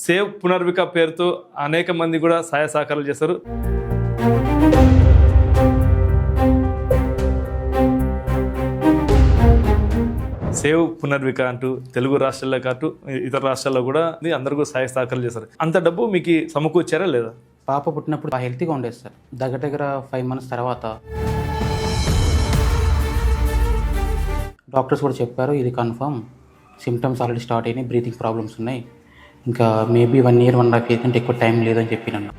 Save Punarvika పేరుతో అనేక మంది కూడా సహాయ సహకారాలు చేస్తారు. సేవ్ పునర్విక అంటూ తెలుగు రాష్ట్రాల్లో కాదు ఇతర రాష్ట్రాల్లో కూడా అందరికీ సహాయ సహకారాలు చేస్తారు. అంత డబ్బు మీకు సమకూర్చారా లేదా? పాప పుట్టినప్పుడు హెల్తీగా ఉండేది సార్. దగ్గర 5 months తర్వాత డాక్టర్స్ కూడా చెప్పారు, ఇది కన్ఫర్మ్ సిమ్టమ్స్ ఆల్రెడీ స్టార్ట్ అయినాయి, బ్రీతింగ్ ప్రాబ్లమ్స్ ఉన్నాయి, ఇంకా మేబీ 1 year 1.5 years కంటే ఎక్కువ టైం లేదని చెప్పి నన్ను.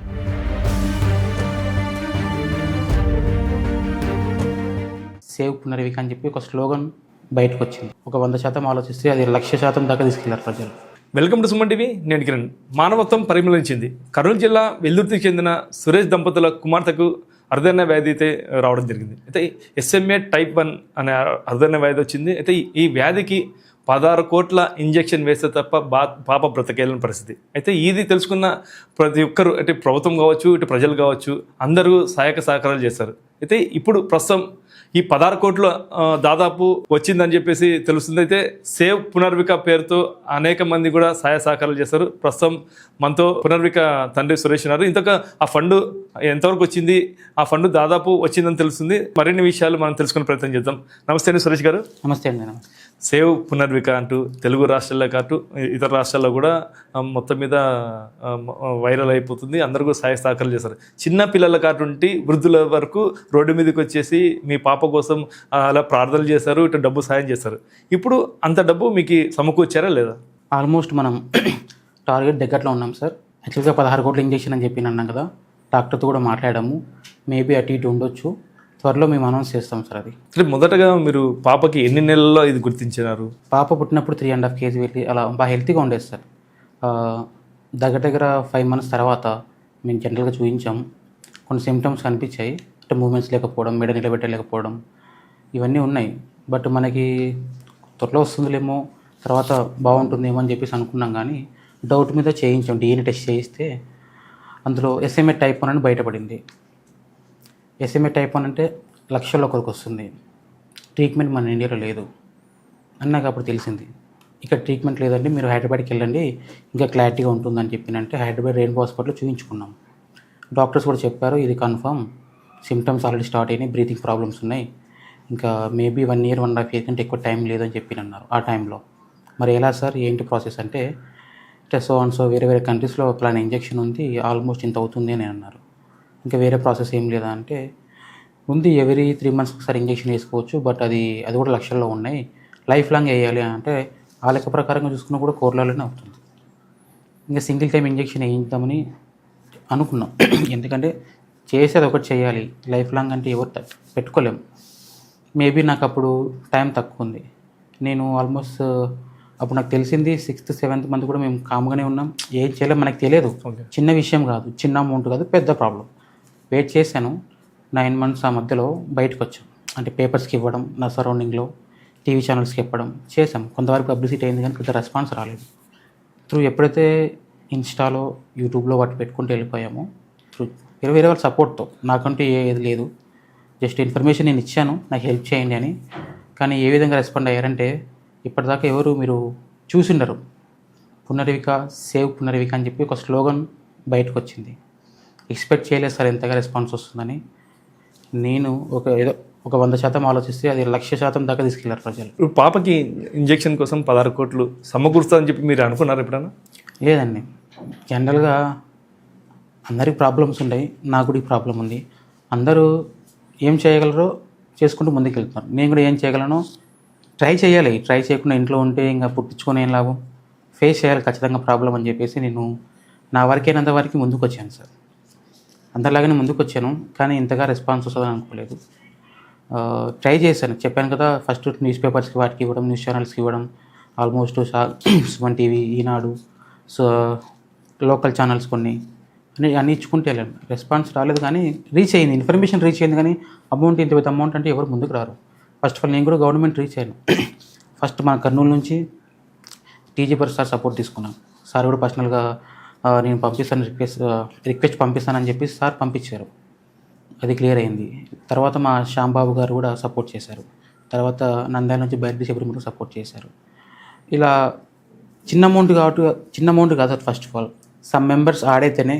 సేవ్ పునర్విక అని చెప్పి ఒక స్లోగన్ బయటకు వచ్చింది. ఒక 100% ఆలోచిస్తే అది 1,00,000% దాకా తీసుకెళ్లారు ప్రజలు. Welcome to Suman TV. నేను కిరణ్. మానవత్వం పరిమళించింది. కర్నూలు జిల్లా వెల్దుర్తికి చెందిన సురేష్ దంపతుల కుమార్తెకు అరుదైన వ్యాధి అయితే రావడం జరిగింది. అయితే SMA type 1 అనే అరుదైన వ్యాధి వచ్చింది. అయితే ఈ వ్యాధికి 16 కోట్ల ఇంజెక్షన్ వేస్తే తప్ప పాప బ్రతకేయాలని పరిస్థితి. అయితే ఇది తెలుసుకున్న ప్రతి ఒక్కరు, అంటే ప్రభుత్వం కావచ్చు, ఇటు ప్రజలు కావచ్చు, అందరూ సహాయక సహకారాలు చేస్తారు. అయితే ఇప్పుడు ప్రస్తుతం ఈ 16 కోట్లు దాదాపు వచ్చిందని చెప్పేసి తెలుస్తుంది. అయితే సేవ్ పునర్విక పేరుతో అనేక మంది కూడా సహాయ సహకారాలు చేస్తారు. ప్రస్తుతం మనతో పునర్విక తండ్రి సురేష్ ఉన్నారు. ఇంతక ఆ ఫండ్ ఎంతవరకు వచ్చింది, ఆ ఫండ్ దాదాపు వచ్చిందని తెలుస్తుంది. మరిన్ని విషయాలు మనం తెలుసుకునే ప్రయత్నం చేద్దాం. నమస్తే అండి సురేష్ గారు. నమస్తే అండి. సేవ్ పునర్విక అంటూ తెలుగు రాష్ట్రాల్లో కాదు ఇతర రాష్ట్రాల్లో కూడా మొత్తం మీద వైరల్ అయిపోతుంది. అందరూ సహాయ సహకారాలు చేస్తారు. చిన్న పిల్లల కాటుంటి వృద్ధుల వరకు రోడ్డు మీదకి వచ్చేసి మీ పాప కోసం అలా ప్రార్థనలు చేస్తారు, ఇటు డబ్బు సాయం చేస్తారు. ఇప్పుడు అంత డబ్బు మీకు సమకూర్చారా లేదా? ఆల్మోస్ట్ మనం టార్గెట్ దగ్గరలో ఉన్నాం సార్. యాక్చువల్గా 16 కోట్ల ఇంజెక్షన్ అని చెప్పి అన్నాం కదా, డాక్టర్తో కూడా మాట్లాడాము. మేబీ అటు ఇటు ఉండొచ్చు, త్వరలో మేము అనౌన్స్ చేస్తాం సార్. అది మొదటగా మీరు పాపకి ఎన్ని నెలల్లో ఇది గుర్తించినారు? పాప పుట్టినప్పుడు 3.5 kg వెళ్ళి అలా బాగా హెల్తీగా ఉండేది సార్. దగ్గర 5 months తర్వాత మేము జనరల్గా చూపించాం. కొన్ని సిమ్టమ్స్ కనిపించాయి, అంటే మూమెంట్స్ లేకపోవడం, మెడ నిలబెట్టలేకపోవడం, ఇవన్నీ ఉన్నాయి. బట్ మనకి త్వరలో వస్తుందిలేమో, తర్వాత బాగుంటుందేమో అని చెప్పేసి అనుకున్నాం. కానీ డౌట్ మీద చేయించాం, DNA టెస్ట్ చేయిస్తే అందులో SMA type 1 అని బయటపడింది. SMA type 1 అంటే లక్షల్లో ఒకరికి వస్తుంది. ట్రీట్మెంట్ మన ఇండియాలో లేదు అని నాకు అప్పుడు తెలిసింది. ఇక్కడ ట్రీట్మెంట్ లేదండి, మీరు హైదరాబాద్కి వెళ్ళండి, ఇంకా క్లారిటీగా ఉంటుందని చెప్పినంటే హైదరాబాద్ రెయిన్బో హాస్పిటల్లో చూపించుకున్నాం. డాక్టర్స్ కూడా చెప్పారు, ఇది కన్ఫర్మ్ సిమ్టమ్స్ ఆల్రెడీ స్టార్ట్ అయినాయి, బ్రీతింగ్ ప్రాబ్లమ్స్ ఉన్నాయి, ఇంకా మేబీ 1 year 1.5 years కంటే ఎక్కువ టైం లేదని చెప్పి అన్నారు. ఆ టైంలో మరి ఎలా సార్, ఏంటి ప్రాసెస్ అంటే సో వేరే కంట్రీస్లో ప్లాన్ ఇంజెక్షన్ ఉంది, ఆల్మోస్ట్ ఇంత అవుతుంది అని అన్నారు. ఇంకా వేరే ప్రాసెస్ ఏం లేదా అంటే ఉంది, ఎవ్రీ 3 months ఒకసారి ఇంజెక్షన్ వేసుకోవచ్చు, బట్ అది కూడా లక్షల్లో ఉన్నాయి, లైఫ్ లాంగ్ వేయాలి అంటే ఆ లెక్క ప్రకారంగా చూసుకున్నా కూడా కోర్లలోనే అవుతుంది. ఇంకా సింగిల్ టైం ఇంజెక్షన్ వేయించామని అనుకున్నాం. ఎందుకంటే చేసేది ఒకటి చేయాలి, లైఫ్ లాంగ్ అంటే ఎవరు పెట్టుకోలేము. మేబీ నాకు అప్పుడు టైం తక్కువ ఉంది. నేను ఆల్మోస్ట్ అప్పుడు నాకు తెలిసింది 6th 7th month కూడా మేము కామ్గానే ఉన్నాం, ఏం చేయలేము, మనకు తెలియదు. చిన్న విషయం కాదు, చిన్న అమౌంట్ కాదు, పెద్ద ప్రాబ్లం. వెయిట్ చేశాను 9 months. ఆ మధ్యలో బయటకు వచ్చాం, అంటే పేపర్స్కి ఇవ్వడం, నా సరౌండింగ్లో టీవీ ఛానల్స్కి ఇవ్వడం చేసాం. కొంతవరకు పబ్లిసిటీ అయింది, కానీ పెద్ద రెస్పాన్స్ రాలేదు. ఎప్పుడైతే ఇన్స్టాలో యూట్యూబ్లో వాటి పెట్టుకుంటూ వెళ్ళిపోయామో, వేరే వాళ్ళ సపోర్ట్తో, నాకంటూ ఏది లేదు, జస్ట్ ఇన్ఫర్మేషన్ నేను ఇచ్చాను, నాకు హెల్ప్ చేయండి అని. కానీ ఏ విధంగా రెస్పాండ్ అయ్యారంటే, ఇప్పటిదాకా ఎవరు మీరు చూసిండరు, పునర్విక సేవ్ పునర్విక అని చెప్పి ఒక స్లోగన్ బయటకు వచ్చింది. ఎక్స్పెక్ట్ చేయలేదు సార్ ఎంతగా రెస్పాన్స్ వస్తుందని. నేను ఒక 100% ఆలోచిస్తే అది 1,00,000% దాకా తీసుకెళ్లారు ప్రజలు. ఇప్పుడు పాపకి ఇంజెక్షన్ కోసం 16 కోట్లు సమకూరుస్తుందని చెప్పి మీరు అనుకున్నారు ఎప్పుడన్నా? లేదండి, జనరల్గా అందరికి ప్రాబ్లమ్స్ ఉన్నాయి, నాకు కూడా ఈ ప్రాబ్లం ఉంది. అందరూ ఏం చేయగలరో చేసుకుంటూ ముందుకు వెళ్తున్నారు. నేను కూడా ఏం చేయగలను ట్రై చేయాలి. ట్రై చేయకుండా ఇంట్లో ఉంటే ఇంకా పుట్టించుకొని ఏం లాభం, ఫేస్ చేయాలి ఖచ్చితంగా ప్రాబ్లం అని చెప్పేసి నేను నా వరకైనంత వరకు ముందుకు వచ్చాను సార్. అందరిలాగానే ముందుకు వచ్చాను, కానీ ఇంతగా రెస్పాన్స్ వస్తుందని అనుకోలేదు. ట్రై చేశాను, చెప్పాను కదా, ఫస్ట్ న్యూస్ పేపర్స్కి వాటికి ఇవ్వడం, న్యూస్ ఛానల్స్కి ఇవ్వడం, ఆల్మోస్ట్ సుమన్ టీవీ, ఈనాడు, సో లోకల్ ఛానల్స్ కొన్ని అన్నీ ఇచ్చుకుంటే వెళ్ళాను. రెస్పాన్స్ రాలేదు, కానీ రీచ్ అయింది, ఇన్ఫర్మేషన్ రీచ్ అయింది. కానీ అమౌంట్ ఇంత పెద్ద అమౌంట్ అంటే ఎవరు ముందుకు రారు. ఫస్ట్ ఆఫ్ ఆల్ నేను కూడా గవర్నమెంట్ రీచ్ అయ్యాను. ఫస్ట్ మన కర్నూలు నుంచి టీజీ సార్ సపోర్ట్ తీసుకున్నాను. సార్ కూడా పర్సనల్గా నేను పంపిస్తాను, రిక్వెస్ట్ పంపిస్తానని చెప్పి సార్ పంపించారు, అది క్లియర్ అయింది. తర్వాత మా శ్యాంబాబు గారు కూడా సపోర్ట్ చేశారు. తర్వాత నంద్యాల నుంచి బయట సుబ్రహ్మణ్యం సపోర్ట్ చేశారు. ఇలా చిన్న అమౌంట్ కాదు first of all. Some members ఆడైతేనే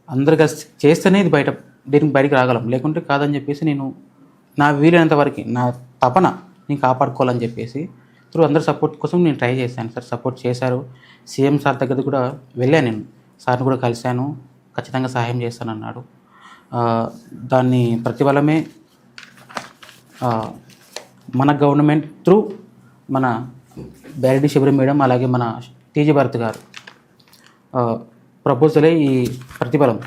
అందరు కలిసి చేస్తేనే ఇది దీనికి బయటికి రాగలం, లేకుంటే కాదని చెప్పేసి నేను నా వీలైనంత వరకు నా తపన నేను కాపాడుకోవాలని చెప్పేసి అందరి సపోర్ట్ కోసం నేను ట్రై చేశాను సార్. సపోర్ట్ చేశారు. సీఎం సార్ దగ్గర కూడా వెళ్ళాను, నేను సార్ని కూడా కలిశాను, ఖచ్చితంగా సహాయం చేస్తానన్నాడు. దాన్ని ప్రతిఫలమే మన గవర్నమెంట్ త్రూ మన బ్యారెడ్డి శబరి మేడం అలాగే మన టీజీ భరత్ గారు ప్రపోజలే ఈ ప్రతిఫలం.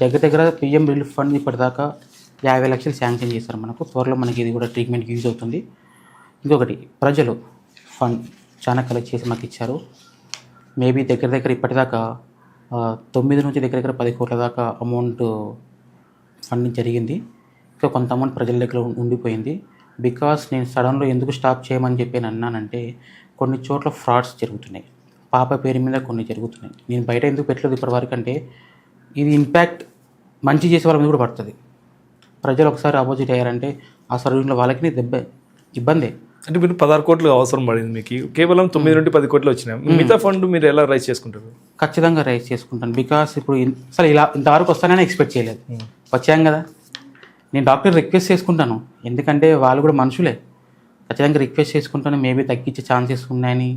దగ్గర పిఎం రిలీఫ్ ఫండ్ ఇప్పటిదాకా 50 లక్షలు శాంక్షన్ చేశారు మనకు. త్వరలో మనకి ఇది కూడా ట్రీట్మెంట్కి యూజ్ అవుతుంది. ఇంకొకటి ప్రజలు ఫండ్ చాలా కలెక్ట్ చేసి మాకు ఇచ్చారు. మేబీ దగ్గర ఇప్పటిదాకా 9 నుంచి దగ్గర 10 కోట్ల దాకా అమౌంట్ ఫండింగ్ జరిగింది. ఇంకా కొంత అమౌంట్ ప్రజల దగ్గర ఉండిపోయింది. బికాస్ నేను సడన్లో ఎందుకు స్టాప్ చేయమని చెప్పి అన్నానంటే కొన్ని చోట్ల ఫ్రాడ్స్ జరుగుతున్నాయి, పాప పేరు మీద కొన్ని జరుగుతున్నాయి. నేను బయట ఎందుకు పెట్టలేదు ఇప్పటివరకు అంటే ఇది ఇంపాక్ట్ మంచి చేసే వాళ్ళ మీద కూడా పడుతుంది. ప్రజలు ఒకసారి ఆపోజిట్ అయ్యారంటే ఆ సర్వీస్లో వాళ్ళకి ఇబ్బందే. అంటే మీరు 16 కోట్లు అవసరం పడింది, మీకు కేవలం 9 నుండి 10 కోట్లు వచ్చినాయి. మిగతా ఫండ్ మీరు ఎలా రైజ్ చేసుకుంటారు? ఖచ్చితంగా రైజ్ చేసుకుంటాను. బికాస్ ఇప్పుడు అసలు ఇంతవరకు వస్తానని ఎక్స్పెక్ట్ చేయలేదు. వచ్చాం కదా, నేను డాక్టర్ రిక్వెస్ట్ చేసుకుంటాను, ఎందుకంటే వాళ్ళు కూడా మనుషులే. ఖచ్చితంగా రిక్వెస్ట్ చేసుకుంటాను, మేబీ తగ్గించే ఛాన్సెస్ ఉన్నాయని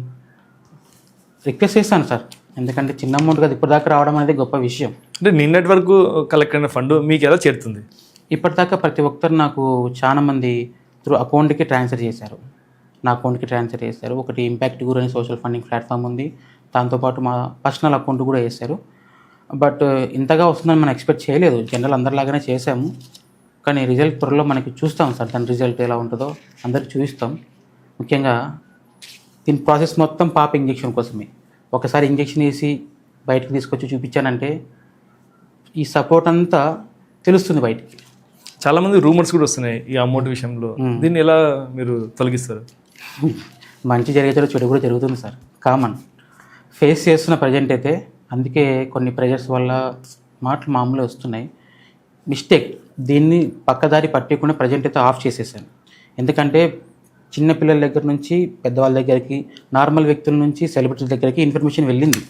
రిక్వెస్ట్ చేస్తాను సార్. ఎందుకంటే చిన్న అమౌంట్ కదా ఇప్పటిదాకా రావడం అనేది గొప్ప విషయం. అంటే నిన్నటి వరకు కలెక్ట్ అయిన ఫండ్ మీకు ఎలా చేరుతుంది? ఇప్పటిదాకా ప్రతి ఒక్కరు నాకు చాలా మంది అకౌంట్కి ట్రాన్స్ఫర్ చేశారు, నా అకౌంట్కి ట్రాన్స్ఫర్ చేశారు. ఒకటి ఇంపాక్ట్ గురి అని సోషల్ ఫండింగ్ ప్లాట్ఫామ్ ఉంది, దాంతోపాటు మా పర్సనల్ అకౌంట్ కూడా వేశారు. బట్ ఇంతగా వస్తుందని మనం ఎక్స్పెక్ట్ చేయలేదు. జనరల్ అందరిలాగానే చేసాము, కానీ రిజల్ట్ త్వరలో మనకి చూస్తాం సార్. దాని రిజల్ట్ ఎలా ఉంటుందో అందరికి చూపిస్తాం. ముఖ్యంగా దీని ప్రాసెస్ మొత్తం పాప ఇంజెక్షన్ కోసమే. ఒకసారి ఇంజెక్షన్ వేసి బయటకు తీసుకొచ్చి చూపించానంటే ఈ సపోర్ట్ అంతా తెలుస్తుంది బయటికి. చాలామంది రూమర్స్ కూడా వస్తున్నాయి ఈ అమౌంట్ విషయంలో, దీన్ని ఎలా మీరు తొలగిస్తారు? మంచి జరిగేటప్పుడు చెడు కూడా జరుగుతుంది సార్, కామన్. ఫేస్ చేస్తున్న ప్రజెంట్ అయితే, అందుకే కొన్ని ప్రెజర్స్ వల్ల మాటలు మామూలు వస్తున్నాయి. మిస్టేక్, దీన్ని పక్కదారి పట్టకుండా ప్రజెంట్ అయితే ఆఫ్ చేసేసాను. ఎందుకంటే చిన్నపిల్లల దగ్గర నుంచి పెద్దవాళ్ళ దగ్గరికి, నార్మల్ వ్యక్తుల నుంచి సెలబ్రిటీల దగ్గరికి ఇన్ఫర్మేషన్ వెళ్ళింది.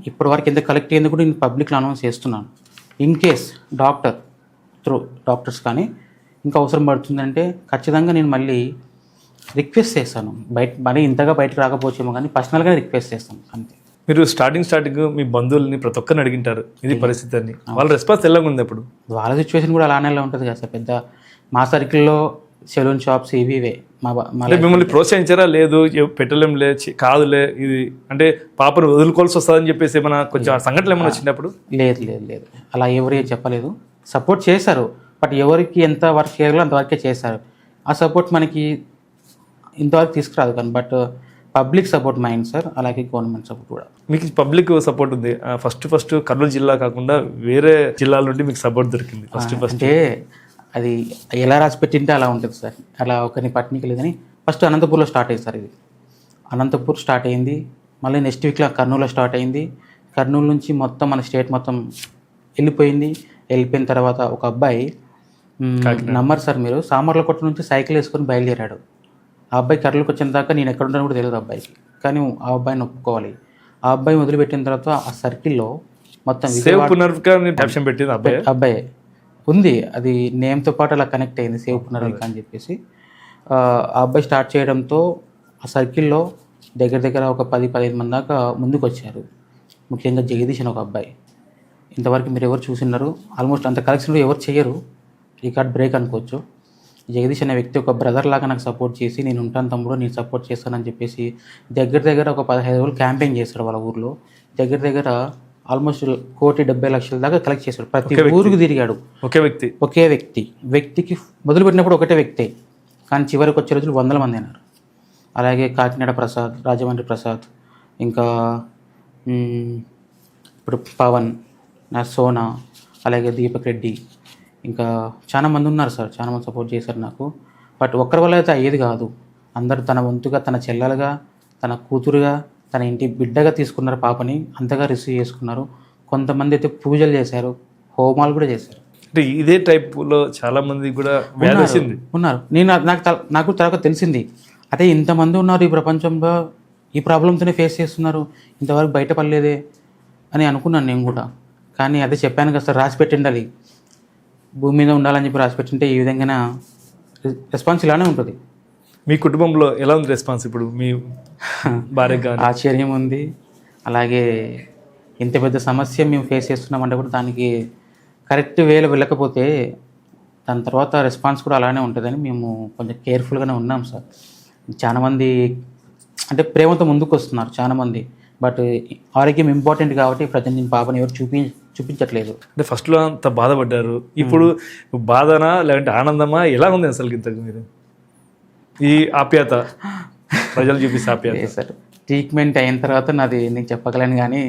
ఇప్పటివరకు ఎంత కలెక్ట్ అయ్యింది కూడా నేను పబ్లిక్లో అనౌన్స్ చేస్తున్నాను. ఇన్ కేస్ డాక్టర్స్ కానీ ఇంకా అవసరం పడుతుందంటే ఖచ్చితంగా నేను మళ్ళీ రిక్వెస్ట్ చేస్తాను. మరీ ఇంతగా బయటకు రాకపోవచ్చేమో కానీ పర్సనల్గా రిక్వెస్ట్ చేస్తాను అంతే. మీరు స్టార్టింగ్ మీ బంధువుల్ని ప్రతి ఒక్కరిని అడిగింటారు ఇది పరిస్థితి అని, వాళ్ళ రెస్పాన్స్ ఎలా ఉంది? అప్పుడు వాళ్ళ సిచ్యువేషన్ కూడా అలానే ఉంటుంది కదా సార్. పెద్ద మా సర్కిల్లో సెలూన్ షాప్స్ ఇవే. మిమ్మల్ని ప్రోత్సహించారా? లేదు పెట్టలేం కాదులే ఇది అంటే పాపను వదులుకోవాల్సి వస్తుందని చెప్పేసి ఏమైనా కొంచెం సంఘటనలు ఏమైనా వచ్చినప్పుడు? లేదు, అలా ఎవరు చెప్పలేదు. సపోర్ట్ చేశారు, బట్ ఎవరికి ఎంత వర్క్ చేయాలో అంతవరకే చేశారు. ఆ సపోర్ట్ మనకి ఇంతవరకు తీసుకురాదు కానీ, but public support mind sir, అలాగే గవర్నమెంట్ సపోర్ట్ కూడా. మీకు పబ్లిక్ సపోర్ట్ ఉంది. ఫస్ట్ కర్నూలు జిల్లా కాకుండా వేరే జిల్లాల నుండి మీకు సపోర్ట్ దొరికింది ఫస్ట్. అంటే అది ఎలా రాసి పెట్టింటే అలా ఉంటుంది సార్. అలా ఒకరిని పట్టినకి లేదని ఫస్ట్ అనంతపూర్లో స్టార్ట్ అయ్యింది సార్. ఇది అనంతపూర్ స్టార్ట్ అయింది, మళ్ళీ నెక్స్ట్ వీక్లో కర్నూలులో స్టార్ట్ అయింది. కర్నూలు నుంచి మొత్తం మన స్టేట్ మొత్తం వెళ్ళిపోయిన తర్వాత ఒక అబ్బాయి నమ్మరు సార్ మీరు, సామర్లకోట నుంచి సైకిల్ వేసుకొని బయలుదేరాడు. ఆ అబ్బాయి కర్నూలుకి వచ్చిన దాకా నేను ఎక్కడ ఉంటాను కూడా తెలియదు అబ్బాయికి, కానీ ఆ అబ్బాయిని ఒప్పుకోవాలి. ఆ అబ్బాయి వదిలిపెట్టిన తర్వాత ఆ సర్కిల్లో మొత్తం అబ్బాయి ఉంది, అది నేమ్తో పాటు అలా కనెక్ట్ అయింది, సేవ్ పునర్విక అని చెప్పేసి. ఆ అబ్బాయి స్టార్ట్ చేయడంతో ఆ సర్కిల్లో దగ్గర ఒక 10-15 మంది దాకా ముందుకు వచ్చారు. ముఖ్యంగా జగదీష్ అని ఒక అబ్బాయి. ఇంతవరకు మీరు ఎవరు చూసినారు, ఆల్మోస్ట్ అంత కలెక్షన్ ఎవరు చేయరు, రికార్డ్ బ్రేక్ అనుకోవచ్చు. జగదీష్ అనే వ్యక్తి ఒక బ్రదర్ లాగా నాకు సపోర్ట్ చేసి, నేను ఉంటాను తమ్ముడు, నేను సపోర్ట్ చేస్తానని చెప్పేసి దగ్గర ఒక 15 రోజులు క్యాంపెయిన్ చేశాడు వాళ్ళ ఊర్లో. దగ్గర ఆల్మోస్ట్ 1,70,00,000 దాకా కలెక్ట్ చేశాడు. ప్రతి ఊరికి తిరిగాడు. ఒకే వ్యక్తికి మొదలుపెట్టినప్పుడు ఒకటే వ్యక్తే, కానీ చివరికి వచ్చే రోజులు 100 మంది అయినారు. అలాగే కాకినాడ ప్రసాద్, రాజమండ్రి ప్రసాద్, ఇంకా ఇప్పుడు పవన్, నా సోనా, అలాగే దీపక్ రెడ్డి, ఇంకా చాలా మంది ఉన్నారు సార్. చాలా మంది సపోర్ట్ చేశారు నాకు. బట్ ఒక్కరి వల్ల అయితే అయ్యేది కాదు. అందరూ తన వంతుగా, తన చెల్లెలుగా, తన కూతురుగా, తన ఇంటి బిడ్డగా తీసుకున్నారు పాపని, అంతగా రిసీవ్ చేసుకున్నారు. కొంతమంది అయితే పూజలు చేశారు, హోమాలు కూడా చేశారు. అంటే ఇదే టైప్లో చాలా మంది కూడా ఉన్నారు. నాకు తర్వాత తెలిసింది, అదే ఇంతమంది ఉన్నారు ఈ ప్రపంచంలో, ఈ ప్రాబ్లంతోనే ఫేస్ చేస్తున్నారు, ఇంతవరకు బయటపడలేదే అని అనుకున్నాను నేను కూడా. కానీ అదే చెప్పాను కదా సార్, రాసి పెట్టిండాలి, భూమి మీద ఉండాలని చెప్పి రాసి పెట్టింటే ఈ విధంగానే రెస్పాన్స్ ఇలానే ఉంటుంది. మీ కుటుంబంలో ఎలా ఉంది రెస్పాన్స్ ఇప్పుడు మీ భార్యకు కానీ? ఆశ్చర్యం ఉంది. అలాగే ఇంత పెద్ద సమస్య మేము ఫేస్ చేస్తున్నామంటే కూడా దానికి కరెక్ట్ వేలో వెళ్ళకపోతే దాని తర్వాత రెస్పాన్స్ కూడా అలానే ఉంటుందని మేము కొంచెం కేర్ఫుల్గానే ఉన్నాం సార్. చాలామంది అంటే ప్రేమతో ముందుకు వస్తున్నారు చాలామంది, బట్ ఆరోగ్యం ఇంపార్టెంట్ కాబట్టి ప్రజెంట్ నేను పాపని ఎవరు చూపించట్లేదు. అంటే ఫస్ట్లో అంత బాధపడ్డారు, ఇప్పుడు బాధనా లేదంటే ఆనందమా, ఎలా ఉంది అసలు ఇంతకు మీరు ఈ ఆప్యాయత, ప్రజలు చూపిస్తే ఆప్యాయత? సార్ ట్రీట్మెంట్ అయిన తర్వాత నాది నేను చెప్పగలను, కానీ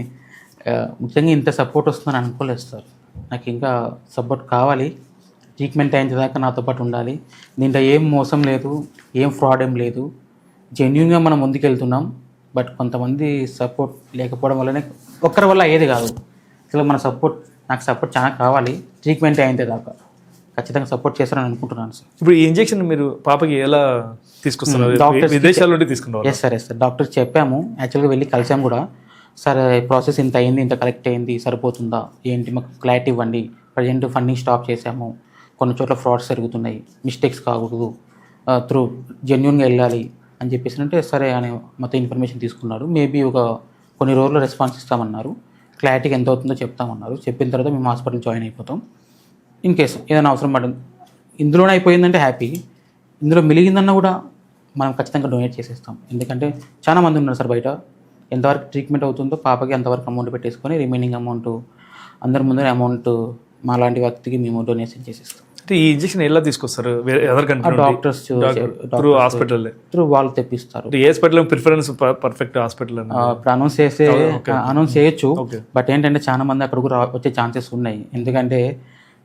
ముఖ్యంగా ఇంత సపోర్ట్ వస్తుందని అనుకోలేదు సార్. నాకు ఇంకా సపోర్ట్ కావాలి, ట్రీట్మెంట్ అయిన దాకా నాతో పాటు ఉండాలి. దీంట్లో ఏం మోసం లేదు, ఏం ఫ్రాడ్ ఏం లేదు, జెన్యున్గా మనం ముందుకెళ్తున్నాం. బట్ కొంతమంది సపోర్ట్ లేకపోవడం వల్లనే, ఒక్కరి వల్ల ఏది కాదు. అసలు మన నాకు సపోర్ట్ చాలా కావాలి, ట్రీట్మెంట్ అయిన దాకా ఖచ్చితంగా సపోర్ట్ చేస్తారని అనుకుంటున్నాను సార్. ఇప్పుడు ఈ ఇంజెక్షన్ మీరు పాపకి ఎలా తీసుకొస్తున్నారు? విదేశాల నుండి తీసుకున్నారు? ఎస్ సార్, డాక్టర్ చెప్పాము, యాక్చువల్గా వెళ్ళి కలిసాము కూడా. సార్ ప్రాసెస్ ఇంత అయింది, ఇంత కరెక్ట్ అయింది, సరిపోతుందా ఏంటి, మాకు క్లారిటీ ఇవ్వండి. ప్రజెంట్ ఫండింగ్ స్టాప్ చేసాము, కొన్ని చోట్ల ఫ్రాడ్స్ జరుగుతున్నాయి, మిస్టేక్స్ కాకూడదు, త్రూ జెన్యున్గా వెళ్ళాలి అని చెప్పేసి అంటే సరే అని మొత్తం ఇన్ఫర్మేషన్ తీసుకున్నారు. మేబీ కొన్ని రోజుల్లో రెస్పాన్స్ ఇస్తామన్నారు, క్లారిటీకి ఎంత అవుతుందో చెప్తామన్నారు. చెప్పిన తర్వాత మేము హాస్పిటల్ జాయిన్ అయిపోతాం. ఇన్ కేసు ఏదైనా అవసరం పడింది, ఇందులోనే అయిపోయిందంటే హ్యాపీ, ఇందులో మిలిగిందన్నా కూడా మనం ఖచ్చితంగా డొనేట్ చేసేస్తాం. ఎందుకంటే చాలా మంది ఉన్నారు సార్ బయట, ఎంతవరకు ట్రీట్మెంట్ అవుతుందో పాపకి అంతవరకు అమౌంట్ పెట్టేసుకొని రిమైనింగ్ అమౌంట్ అందరి ముందర అమౌంట్ మా లాంటి వ్యక్తికి మేము డొనేషన్ చేసేస్తాం. అంటే ఈ ఇంజెక్షన్ ఎలా తీసుకొస్తారు? డాక్టర్స్ త్రూ వాళ్ళు తెప్పిస్తారు. ఏ హాస్పిటల్ ప్రిఫరెన్స్? పర్ఫెక్ట్ హాస్పిటల్ ఇప్పుడు అనౌన్స్ చేయొచ్చు, బట్ ఏంటంటే చాలా మంది అక్కడ కూడా వచ్చే ఛాన్సెస్ ఉన్నాయి. ఎందుకంటే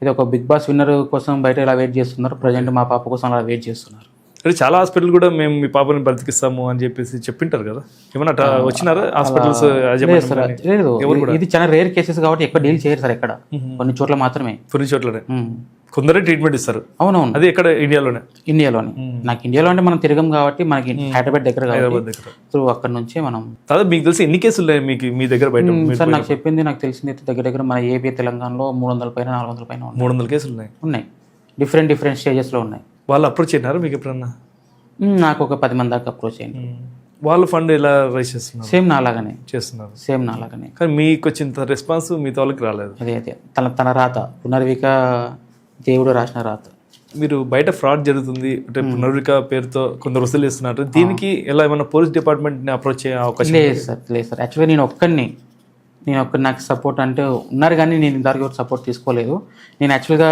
ఇది ఒక బిగ్ బాస్ విన్నర్ కోసం బయట ఇలా వెయిట్ చేస్తున్నారు, ప్రజెంట్ మా పాప కోసం అలా వెయిట్ చేస్తున్నారు. అంటే చాలా హాస్పిటల్ కూడా మేము మీ పాపని బ్రతికిస్తాము అని చెప్పేసి చెప్పింటారు కదా, ఏమన్నా వచ్చినారా హాస్పిటల్స్? లేదు, ఇది చాలా రేర్ కేసెస్ కాబట్టి ఎక్కువ డీల్ చేయరు సార్, ఎక్కడ కొన్ని చోట్ల మాత్రమే. కొన్ని చోట్లనే కొందరే ట్రీట్మెంట్ ఇస్తారు. అవునవును, అది ఎక్కడ? ఇండియాలోనే. నాకు ఇండియాలో అంటే మనం తిరగం కాబట్టి మనకి హైదరాబాద్ దగ్గర సో అక్కడ నుంచే మనం. దాదాపు మీకు తెలిసి ఎన్ని కేసులు ఉన్నాయి మీకు మీ దగ్గర బయట? సార్ నాకు చెప్పింది, నాకు తెలిసింది దగ్గర మన ఏపీ తెలంగాణలో 300 పైన 400 పైన 300 కేసులు ఉన్నాయి. డిఫరెంట్ స్టేజెస్లో ఉన్నాయి. వాళ్ళు అప్రోచ్ అయినారు మీకు ఎప్పుడన్నా? నాకు ఒక 10 మంది దాకా అప్రోచ్ అయింది. వాళ్ళు ఫండ్ ఎలా రైజ్ చేస్తున్నారు? సేమ్ నాలాగానే చేస్తున్నారు. కానీ మీకు వచ్చిన రెస్పాన్స్ మిగతా వాళ్ళకి రాలేదు. అదే తన రాత, పునర్విక దేవుడు రాసిన రాత. మీరు బయట ఫ్రాడ్ జరుగుతుంది అంటే పునర్విక పేరుతో కొందరు వసూలు చేస్తున్నారు, దీనికి ఎలా ఏమైనా పోలీస్ డిపార్ట్మెంట్ని అప్రోచ్ అయ్యే అవకాశం? లేదు సార్ యాక్చువల్గా నేను ఒక్కడిని నాకు సపోర్ట్ అంటే ఉన్నారు, కానీ నేను ఇంతవరకు సపోర్ట్ తీసుకోలేదు. నేను యాక్చువల్గా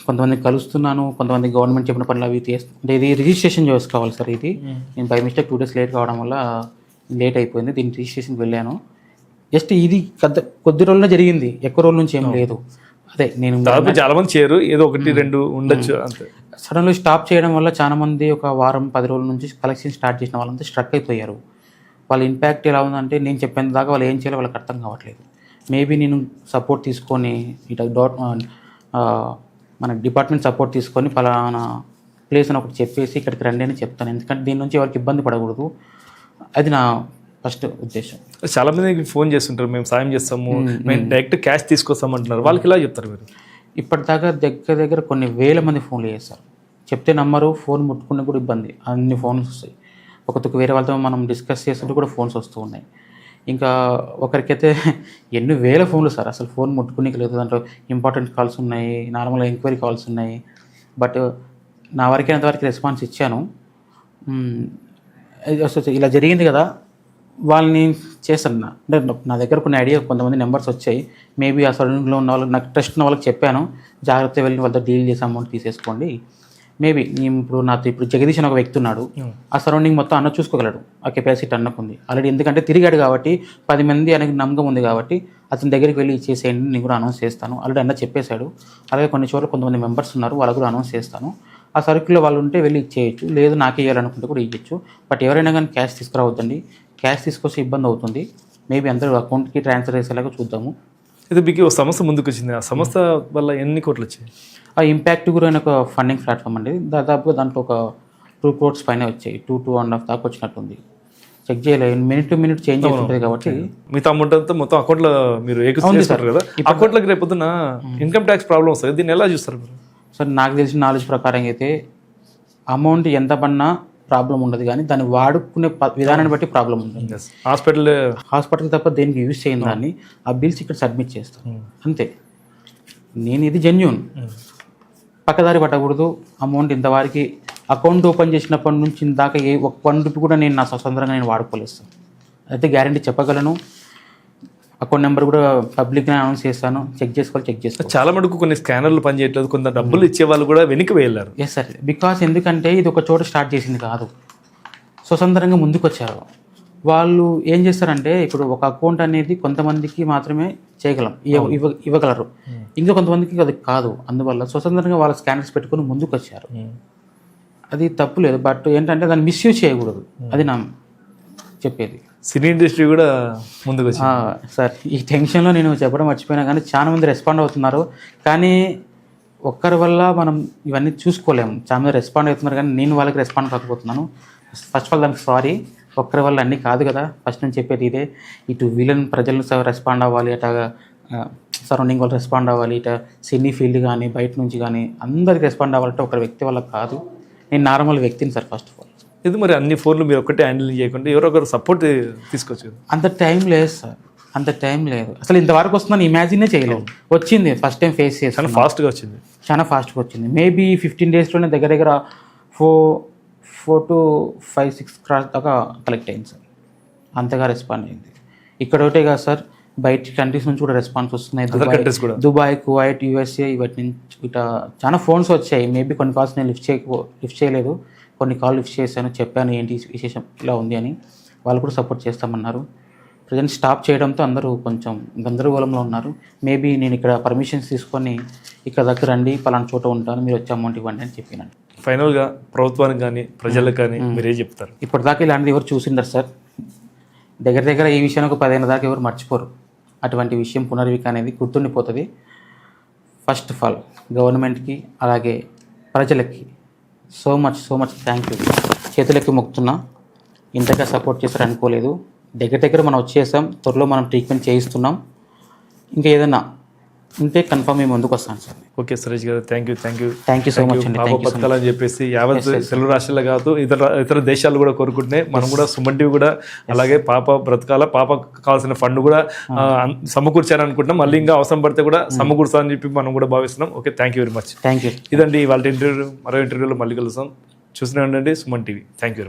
కొంతమంది కలుస్తున్నాను, కొంతమంది గవర్నమెంట్ చెప్పిన పనులు అవి అంటే ఇది రిజిస్ట్రేషన్ చేసుకోవాలి సార్. ఇది నేను బై మిస్టేక్ 2 days లేట్ కావడం వల్ల లేట్ అయిపోయింది. దీని రిజిస్ట్రేషన్కి వెళ్ళాను. జస్ట్ ఇది కొద్ది రోజుల్లో జరిగింది, ఎక్కువ రోజుల నుంచి ఏం లేదు. అదే నేను చాలా మంది చేయరు, ఏదో 1-2 ఉండొచ్చు అంతే. సడన్గా స్టాప్ చేయడం వల్ల చాలా మంది ఒక వారం 10 రోజుల నుంచి కలెక్షన్ స్టార్ట్ చేసిన వాళ్ళంతా స్ట్రక్ అయిపోయారు. వాళ్ళ ఇంపాక్ట్ ఎలా ఉందంటే నేను చెప్పేంత దాకా వాళ్ళు ఏం చేయాలో వాళ్ళకి అర్థం కావట్లేదు. మేబీ నేను సపోర్ట్ తీసుకొని మన డిపార్ట్మెంట్ సపోర్ట్ తీసుకొని పలానా ప్లేస్ అని ఒకటి చెప్పేసి ఇక్కడికి రండి అని చెప్తాను. ఎందుకంటే దీని నుంచి ఎవరికి ఇబ్బంది పడకూడదు, అది నా ఫస్ట్ ఉద్దేశం. చాలా మందికి ఫోన్ చేస్తుంటారు, మేము సాయం చేస్తాము, మేము డైరెక్ట్ క్యాష్ తీసుకొస్తాం అంటున్నారు. వాళ్ళకి ఇలా చెప్తారు మీరు? ఇప్పటిదాకా దగ్గర కొన్ని వేల మంది ఫోన్లు చేస్తారు, చెప్తే నమ్మరు, ఫోన్ ముట్టుకునే కూడా ఇబ్బంది, అన్ని ఫోన్స్ వస్తాయి. ఒకరికి వేరే వాళ్ళతో మనం డిస్కస్ చేస్తుంటే కూడా ఫోన్స్ వస్తూ ఉన్నాయి. ఇంకా ఒకరికైతే ఎన్ని వేల ఫోన్లు సార్, అసలు ఫోన్ ముట్టుకునేకి లేదు. దాంట్లో ఇంపార్టెంట్ కాల్స్ ఉన్నాయి, నార్మల్గా ఎంక్వైరీ కాల్స్ ఉన్నాయి. బట్ నా వరకైనంతవరకు రెస్పాన్స్ ఇచ్చాను. ఇలా జరిగింది కదా, వాళ్ళని చేస్తాను. అంటే నా దగ్గర కొన్ని ఐడియా, కొంతమంది నెంబర్స్ వచ్చాయి. మేబీ ఆ సరౌండింగ్లో ఉన్న వాళ్ళు, నాకు ట్రస్ట్ ఉన్న వాళ్ళకి చెప్పాను, జాగ్రత్తగా వెళ్ళి వాళ్ళతో డీల్ చేసి అమౌంట్ తీసేసుకోండి. మేబీ ఇప్పుడు జగదీష్ అని ఒక వ్యక్తి ఉన్నాడు, ఆ సరౌండింగ్ మొత్తం అన్న చూసుకోగలడు, ఆ కెపాసిటీ అన్నకుంది ఆల్రెడీ. ఎందుకంటే తిరిగాడు కాబట్టి 10 మంది అనేది నమ్మకం ఉంది కాబట్టి అతని దగ్గరికి వెళ్ళి ఇచ్చేసేయండి, నేను కూడా అనౌన్స్ చేస్తాను ఆల్రెడీ అన్న చెప్పేశాడు. అలాగే కొన్ని చోట్ల కొంతమంది మెంబర్స్ ఉన్నారు, వాళ్ళకు కూడా అనౌన్స్ చేస్తాను. ఆ సర్కిల్లో వాళ్ళు ఉంటే వెళ్ళి ఇచ్చేయచ్చు, లేదు నాకు ఇవ్వాలనుకుంటే కూడా ఇవ్వచ్చు. బట్ ఎవరైనా కానీ క్యాష్ తీసుకురావద్దండి, క్యాష్ తీసుకొస్తే ఇబ్బంది అవుతుంది. మేబీ అందరూ అకౌంట్కి ట్రాన్స్ఫర్ చేసేలాగా చూద్దాము. ఇది మీకు సమస్య ముందుకు వచ్చింది, ఆ సంస్థ వల్ల ఎన్ని కోట్లు వచ్చాయి? ఆ ఇంపాక్ట్ గురైన ఒక ఫండింగ్ ప్లాట్ఫామ్ అండి. దాదాపుగా దాంట్లో ఒక 2 crores పైన వచ్చాయి, 2.5 దాకా వచ్చినట్టుంది. చెక్ చేయలేదు, మినిట్ టు మినిట్ చేంజ్ అవుతుంటుంది కాబట్టి. మిగతా అమౌంట్ అంతా మొత్తం అకౌంట్లో మీరు చేసుకుంటారు కదా, అకౌంట్లోకి రేపొద్దున ఇన్కమ్ ట్యాక్స్ ప్రాబ్లమ్ వస్తుంది, దీన్ని ఎలా చూస్తారు మీరు? సార్ నాకు తెలిసిన నాలెడ్జ్ ప్రకారం అయితే అమౌంట్ ఎంత పడినా ప్రాబ్లం ఉండదు, కానీ దాన్ని వాడుకునే విధానాన్ని బట్టి ప్రాబ్లం ఉంటుంది. హాస్పిటల్ తప్ప దేనికి యూజ్ చేయని దాన్ని ఆ బిల్స్ ఇక్కడ సబ్మిట్ చేస్తాను అంతే. నేను ఇది జెన్యూన్, పక్కదారి పట్టకూడదు. అమౌంట్ ఇంతవారికి అకౌంట్ ఓపెన్ చేసినప్పటి నుంచి ఇందాక ఏ ఒక్క ₹1 కూడా నేను నా స్వతంత్రంగా నేను వాడుకోలేదు సార్. అయితే గ్యారంటీ చెప్పగలను. అకౌంట్ నెంబర్ కూడా పబ్లిక్గా అనౌన్స్ చేస్తాను, చెక్ చేసుకోవాలి. చాలా మటుకు కొన్ని స్కానర్లు పనిచేయట్లేదు, కొంత డబ్బులు ఇచ్చే వాళ్ళు కూడా వెనక్కి వెళ్ళారు. ఎస్ సార్, బికాస్ ఎందుకంటే ఇది ఒక చోట స్టార్ట్ చేసింది కాదు, స్వతంత్రంగా ముందుకు వచ్చారు వాళ్ళు. ఏం చేస్తారంటే ఇప్పుడు ఒక అకౌంట్ అనేది కొంతమందికి మాత్రమే చేయగలం, ఇవ్వగలరు, ఇంకా కొంతమందికి అది కాదు. అందువల్ల స్వతంత్రంగా వాళ్ళ స్కానర్స్ పెట్టుకొని ముందుకు వచ్చారు. అది తప్పు లేదు, బట్ ఏంటంటే దాన్ని మిస్యూజ్ చేయకూడదు, అది నా చెప్పేది. సినీ ఇండస్ట్రీ కూడా ముందుకు వచ్చింది. సార్ ఈ టెన్షన్లో నేను చెప్పడం మర్చిపోయినా, కానీ చాలా మంది రెస్పాండ్ అవుతున్నారు. కానీ ఒక్కరి వల్ల మనం ఇవన్నీ చూసుకోలేము. చాలా మంది రెస్పాండ్ అవుతున్నారు, కానీ నేను వాళ్ళకి రెస్పాండ్ కాకపోతున్నాను. ఫస్ట్ ఆఫ్ ఆల్ దానికి సారీ. ఒక్కరి వల్ల అన్నీ కాదు కదా, ఫస్ట్ నేను చెప్పేది ఇదే. ఇటు వీళ్ళని ప్రజలు రెస్పాండ్ అవ్వాలి, అట సరౌండింగ్ వాళ్ళు రెస్పాండ్ అవ్వాలి, ఇట సినీ ఫీల్డ్ కానీ బయట నుంచి కానీ అందరికి రెస్పాండ్ అవ్వాలంటే ఒకరి వ్యక్తి వల్ల కాదు. నేను నార్మల్ వ్యక్తిని సార్. ఫస్ట్ ఆఫ్ ఆల్ ఇది మరి అన్ని ఫోన్లు మీరు ఒక్కటే హ్యాండిల్ చేయకుండా ఎవరొకరు సపోర్ట్ తీసుకోవచ్చు. అంత టైం లేదు సార్, అంత టైం లేదు అసలు. ఇంతవరకు వస్తుందని ఇమాజినే చేయలేదు. వచ్చింది ఫస్ట్ టైం ఫేస్ చేసి చాలా ఫాస్ట్గా వచ్చింది, చాలా ఫాస్ట్గా వచ్చింది. మేబీ 15 daysలోనే దగ్గర 4 to 5-6 క్రాస్ దాకా కలెక్ట్ అయింది సార్. అంతగా రెస్పాండ్ అయింది. ఇక్కడ ఒకటే కాదు సార్, బయట కంట్రీస్ నుంచి కూడా రెస్పాన్స్ వస్తున్నాయి. దుబాయ్, కువైట్, USA ఇవాటి నుంచి ఇట్లా చాలా ఫోన్స్ వచ్చాయి. మేబీ కొన్ని కాల్స్ నేను లిఫ్ట్ చేయలేదు, కొన్ని కాల్ లిఫ్ట్ చేశాను, చెప్పాను ఏంటి విశేషం ఇలా ఉంది అని. వాళ్ళు కూడా సపోర్ట్ చేస్తామన్నారు. ప్రజెంట్ స్టాప్ చేయడంతో అందరూ కొంచెం గందరగోళంలో ఉన్నారు. మేబీ నేను ఇక్కడ పర్మిషన్స్ తీసుకొని ఇక్కడ దగ్గర రండి, పలానా చోట ఉంటాను, మీరు వచ్చే అమౌంట్ ఇవ్వండి అని చెప్పినాను. ఫైనల్గా ప్రభుత్వానికి కానీ ప్రజలకు కానీ మీరేం చెప్తారు? ఇప్పటిదాకా ఇలాంటిది ఎవరు చూసిండరు సార్. దగ్గర ఈ విషయాన్ని ఒక 10 ఏళ్ళ దాకా ఎవరు మర్చిపోరు. అటువంటి విషయం పునర్విక అనేది గుర్తుండిపోతుంది. ఫస్ట్ ఆఫ్ ఆల్ గవర్నమెంట్కి అలాగే ప్రజలకి సో మచ్ థ్యాంక్ యూ. చేతులకి మొక్కుతున్నా, ఇంతగా సపోర్ట్ చేస్తారు అనుకోలేదు. దగ్గర మనం వచ్చేసాం, త్వరలో మనం ట్రీట్మెంట్ చేయిస్తున్నాం. ఇంకా ఏదైనా ఉంటే కన్ఫర్మ్ మేము ముందుకు వస్తాను సార్. ఓకే సురేష్ గారు, థ్యాంక్ యూ సో మచ్ అండి. పాప బతకాలని చెప్పేసి యావత్ తెలుగు రాష్ట్రాల్లో కాదు ఇతర దేశాలు కూడా కోరుకుంటున్నాయి. మనం కూడా సుమన్ టీవీ కూడా అలాగే పాప బ్రతకాల, పాపకు కావాల్సిన ఫండ్ కూడా సమకూర్చారని అనుకుంటున్నాం. మళ్ళీ ఇంకా అవసరం పడితే కూడా సమకూర్చాలని చెప్పి మనం కూడా భావిస్తున్నాం. Okay, thank you very much. Thank you. ఇదండి వాళ్ళ ఇంటర్వ్యూ. మరో ఇంటర్వ్యూలో మళ్ళీ కలుస్తాం. చూస్తూనే ఉండండి సుమన్ టీవీ. Thank you.